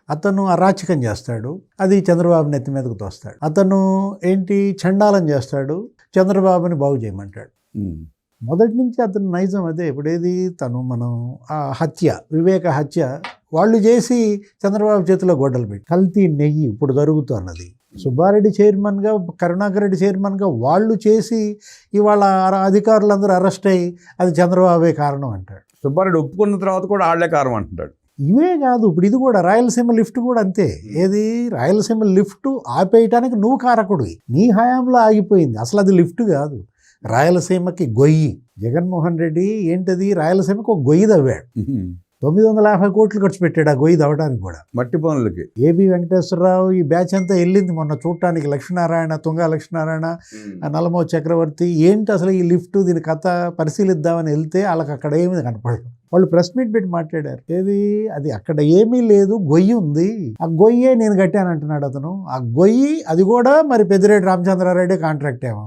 అతను అరాచకం చేస్తాడు, అది చంద్రబాబు నెత్తి మీదకు తోస్తాడు. అతను ఏంటి చండాలం చేస్తాడు, చంద్రబాబుని బాగు చేయమంటాడు. మొదటి నుంచి అతను నైజం అదే. ఇప్పుడేది తను మనం ఆ హత్య, వివేక హత్య వాళ్ళు చేసి చంద్రబాబు చేతిలో గొడ్డలు పెట్టి కల్తీ నెయ్యి ఇప్పుడు జరుగుతున్నది. సుబ్బారెడ్డి చైర్మన్గా, కరుణాకర్ రెడ్డి చైర్మన్గా వాళ్ళు చేసి ఇవాళ అధికారులందరూ అరెస్ట్ అయ్యి అది చంద్రబాబే కారణం అంటాడు. సుబ్బారెడ్డి ఒప్పుకున్న తర్వాత కూడా ఆళ్లే కారణం అంటున్నాడు. ఇవే కాదు, ఇప్పుడు ఇది కూడా రాయలసీమ లిఫ్ట్ కూడా అంతే. ఏది రాయలసీమ లిఫ్ట్ ఆపేయటానికి నువ్వు కారకుడు, నీ హయాంలో ఆగిపోయింది. అసలు అది లిఫ్ట్ కాదు, రాయలసీమకి గొయ్యి. జగన్మోహన్ రెడ్డి ఏంటది రాయలసీమకి ఒక గొయ్యి తవ్వాడు. 950 కోట్లు ఖర్చు పెట్టాడు ఆ గొయ్యి తవ్వడానికి కూడా, మట్టి పనులకి. ఏబి వెంకటేశ్వరరావు ఈ బ్యాచ్ అంతా వెళ్ళింది మొన్న చూడటానికి. లక్ష్మీనారాయణ, తుంగా లక్ష్మీనారాయణ, నల్లమో చక్రవర్తి, ఏంటి అసలు ఈ లిఫ్ట్, దీని కథ పరిశీలిద్దామని వెళ్తే వాళ్ళకి అక్కడ ఏమీ కనపడదు. వాళ్ళు ప్రెస్ మీట్ పెట్టి మాట్లాడారు. ఏది అది అక్కడ ఏమీ లేదు, గొయ్యి ఉంది, ఆ గొయ్యే నేను కట్టాను అంటున్నాడు అతను. ఆ గొయ్యి అది కూడా మరి పెద్దిరెడ్డి రామచంద్రారెడ్డి కాంట్రాక్ట్ ఏమో.